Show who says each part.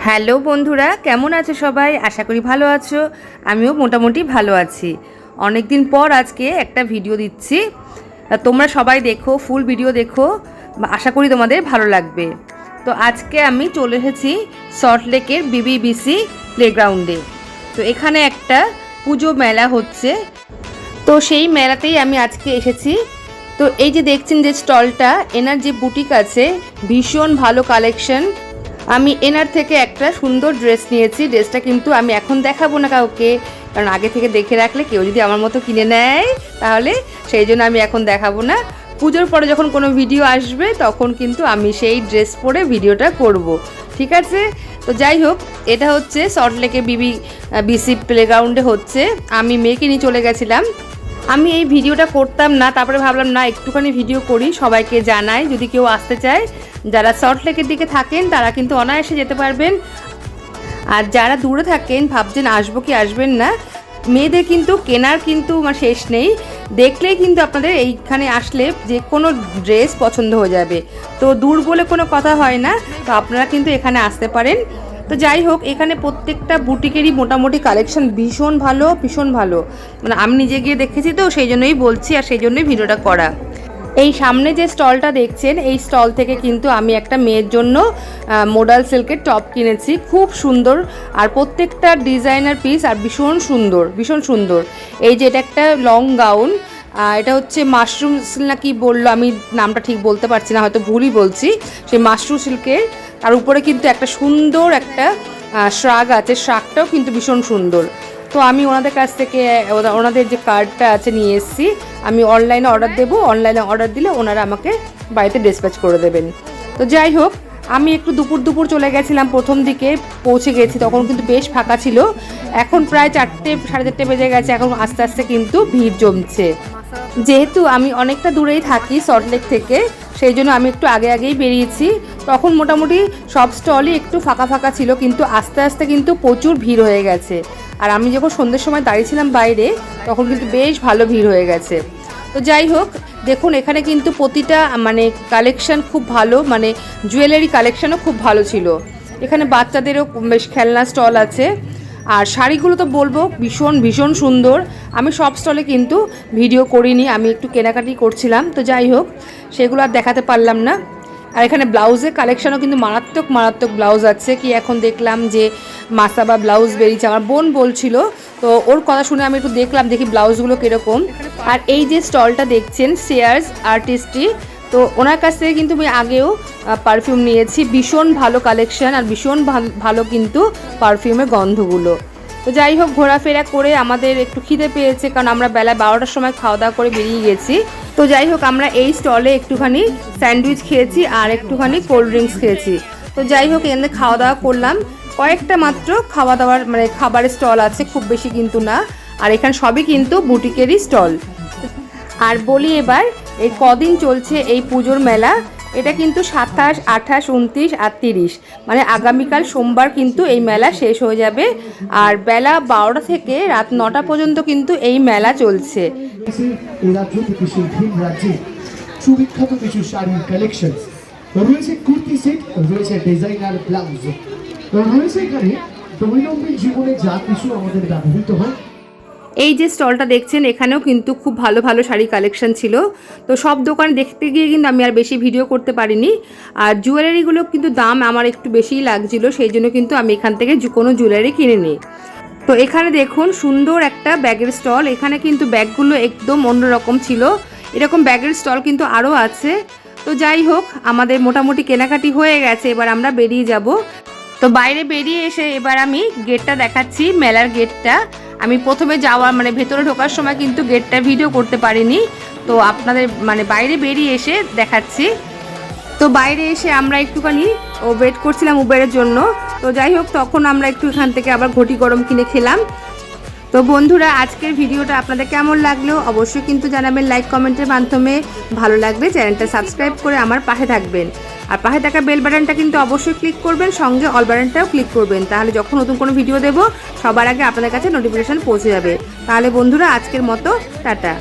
Speaker 1: Hello বন্ধুরা, কেমন আছো সবাই? আশা করি ভালো আছো। আমিও মোটামুটি ভালো আছি। অনেক দিন পর আজকে একটা ভিডিও দিচ্ছি। তোমরা সবাই দেখো, ফুল ভিডিও দেখো, আশা করি তোমাদের ভালো লাগবে। তো আজকে আমি চলে এসেছি সল্টলেকের বিবিবিসি প্লেগ্রাউন্ডে। তো এখানে একটা পুজো মেলা হচ্ছে, তো সেই মেলাতেই আমি আজকে এসেছি। তো এই যে দেখছেন যে স্টলটা, এনার যে বুটিক আছে, ভীষণ ভালো কালেকশন। আমি এনার থেকে একটা সুন্দর ড্রেস নিয়েছি। ড্রেসটা কিন্তু আমি এখন দেখাবো না কাউকে, কারণ আগে থেকে দেখে রাখলে কেউ যদি আমার মতো কিনে নেয় তাহলে সেই জন্য আমি এখন দেখাবো না। পুজোর পরে যখন কোনো ভিডিও আসবে তখন কিন্তু আমি সেই ড্রেস পরে ভিডিওটা করব, ঠিক আছে? তো যাই হোক, এটা হচ্ছে সল্টলেকে বিবিসি প্লেগ্রাউন্ডে হচ্ছে। আমি মেয়েকে নিয়ে চলে গেছিলাম। আমি এই ভিডিওটা করতাম না, তারপরে ভাবলাম না একটুখানি ভিডিও করি, সবাইকে জানাই যদি কেউ আসতে চায়। যারা সল্টলেকের দিকে থাকেন তারা কিন্তু অনায়াসে যেতে পারবেন, আর যারা দূরে থাকেন ভাবছেন আসবো কি আসবেন না, মেয়েদের কিন্তু কেনার কিন্তু শেষ নেই। দেখলেই কিন্তু আপনাদের এইখানে আসলে যে কোনো ড্রেস পছন্দ হয়ে যাবে। তো দূর বলে কোনো কথা হয় না, তো আপনারা কিন্তু এখানে আসতে পারেন। তো যাই হোক, এখানে প্রত্যেকটা বুটিকেরই মোটামুটি কালেকশন ভীষণ ভালো, ভীষণ ভালো। মানে আমি নিজে গিয়ে দেখেছি, তো সেই জন্যই বলছি আর সেই জন্যই ভিডিওটা করা। এই সামনে যে স্টলটা দেখছেন, এই স্টল থেকে কিন্তু আমি একটা মেয়ের জন্য মোডাল সিল্কের টপ কিনেছি, খুব সুন্দর। আর প্রত্যেকটা ডিজাইনার পিস, আর ভীষণ সুন্দর, ভীষণ সুন্দর। এই যে এটা একটা লং গাউন, এটা হচ্ছে মাশরুম সিল্ক না কি বললো, আমি নামটা ঠিক বলতে পারছি না, হয়তো ভুলই বলছি। সেই মাশরুম সিল্কের তার উপরে কিন্তু একটা সুন্দর একটা শ্রাগ আছে, শ্রাগটাও কিন্তু ভীষণ সুন্দর। তো আমি ওনাদের কাছ থেকে ওনাদের যে কার্ডটা আছে নিয়ে এসেছি। আমি অনলাইনে অর্ডার দেবো, অনলাইনে অর্ডার দিলে ওনারা আমাকে বাড়িতে ডিসপ্যাচ করে দেবেন। তো যাই হোক, আমি একটু দুপুর চলে গেছিলাম, প্রথম দিকে পৌঁছে গেছি, তখন কিন্তু বেশ ফাঁকা ছিল। এখন প্রায় 4টে সাড়ে 4টে বেজে গেছে, এখন আস্তে আস্তে কিন্তু ভিড় জমছে। যেহেতু আমি অনেকটা দূরেই থাকি সল্টলেক থেকে, সেই জন্য আমি একটু আগেই বেরিয়েছি। তখন মোটামুটি সব স্টলই একটু ফাঁকা ছিল, কিন্তু আস্তে আস্তে কিন্তু প্রচুর ভিড় হয়ে গেছে। আর আমি যখন সন্ধ্যের সময় দাঁড়িয়েছিলাম বাইরে, তখন কিন্তু বেশ ভালো ভিড় হয়ে গেছে। তো যাই হোক, দেখুন এখানে কিন্তু প্রতিটা কালেকশন খুব ভালো, জুয়েলারি কালেকশনও খুব ভালো ছিল। এখানে বাচ্চাদেরও বেশ খেলনা স্টল আছে। আর শাড়িগুলো তো বলবো ভীষণ সুন্দর। আমি সব স্টলে কিন্তু ভিডিও করিনি, আমি একটু কেনাকাটি করছিলাম, তো যাই হোক সেগুলো আর দেখাতে পারলাম না। আর এখানে ব্লাউজের কালেকশনও কিন্তু মারাত্মক ব্লাউজ আছে। কি এখন দেখলাম যে মাসাবা ব্লাউজ বেরিয়েছে, আমার বোন বলছিল, তো ওর কথা শুনে আমি একটু দেখি ব্লাউজগুলো কীরকম। আর এই যে স্টলটা দেখছেন শেয়ার্স আর্টিস্ট্রি, তো ওনার কাছ থেকে কিন্তু আমি আগেও পারফিউম নিয়েছি। ভীষণ ভালো কালেকশন, আর ভীষণ ভালো কিন্তু পারফিউমের গন্ধগুলো। তো যাই হোক, ঘোরাফেরা করে আমাদের একটু খিদে পেয়েছে, কারণ আমরা বেলা 12টার সময় খাওয়া দাওয়া করে বেরিয়ে গেছি। তো যাই হোক, আমরা এই স্টলে একটুখানি স্যান্ডউইচ খেয়েছি আর একটুখানি কোল্ড ড্রিঙ্কস খেয়েছি। তো যাই হোক, এখানে খাওয়া দাওয়া করলাম। কয়েকটা মাত্র খাওয়া দাওয়ার খাবারের স্টল আছে, খুব বেশি কিন্তু না। আর এখানে সবই কিন্তু বুটিকেরই স্টল। আর বলি এবার, এই কদিন চলছে এই পুজোর মেলা, এটা কিন্তু 27, 28, 29 আর 30, আগামীকাল সোমবার কিন্তু এই মেলা শেষ হয়ে যাবে। আর বেলা 12টা থেকে রাত 9টা পর্যন্ত কিন্তু এই মেলা চলছে।
Speaker 2: এই রাজ্য থেকে সেই ভিন রাজ্যে সুবিখ্যাত কিছু শাড়ির কালেকশন রয়েছে, কুর্তি সেট রয়েছে, ডিজাইনার ব্লাউজ রয়েছে। এখানে দৈনন্দিন জীবনে যা কিছু আমাদের ব্যবহৃত হয়।
Speaker 1: এই যে স্টলটা দেখছেন, এখানেও কিন্তু খুব ভালো শাড়ি কালেকশন ছিল। তো সব দোকান দেখতে গিয়ে কিন্তু আমি আর বেশি ভিডিও করতে পারিনি। আর জুয়েলারিগুলো কিন্তু দাম আমার একটু বেশিই লাগছিল, সেই জন্য কিন্তু আমি এখান থেকে কোনো জুয়েলারি কিনে নিই। তো এখানে দেখুন সুন্দর একটা ব্যাগের স্টল, এখানে কিন্তু ব্যাগগুলো একদম অন্যরকম ছিল। এরকম ব্যাগের স্টল কিন্তু আরও আছে। তো যাই হোক, আমাদের মোটামুটি কেনাকাটি হয়ে গেছে, এবার আমরা বেরিয়ে যাব। তো বাইরে বেরিয়ে এসে এবার আমি গেটটা দেখাচ্ছি, মেলার গেটটা। আমি প্রথমে যাওয়ার ভেতরে ঢোকার সময় কিন্তু গেটটা ভিডিও করতে পারিনি, তো আপনাদের বাইরে বেরিয়ে এসে দেখাচ্ছি। তো বাইরে এসে আমরা একটুখানি ওয়েট করছিলাম উবেরের জন্য। তো যাই হোক, তখন আমরা একটু এখান থেকে আবার ঘটি গরম কিনে খেলাম। তো বন্ধুরা, আজকের ভিডিওটা আপনাদের কেমন লাগলো অবশ্যই কিন্তু জানাবেন লাইক কমেন্টের মাধ্যমে। ভালো লাগলে চ্যানেলটা সাবস্ক্রাইব করে আমার পাশে থাকবেন। আর পাশে থাকা বেল বাটনটা কিন্তু অবশ্যই ক্লিক করবেন, সঙ্গে অল বাটনটাও ক্লিক করবেন, তাহলে যখন নতুন কোনো ভিডিও দেব সবার আগে আপনাদের কাছে নোটিফিকেশান পৌঁছে যাবে। তাহলে বন্ধুরা, আজকের মতো টাটা।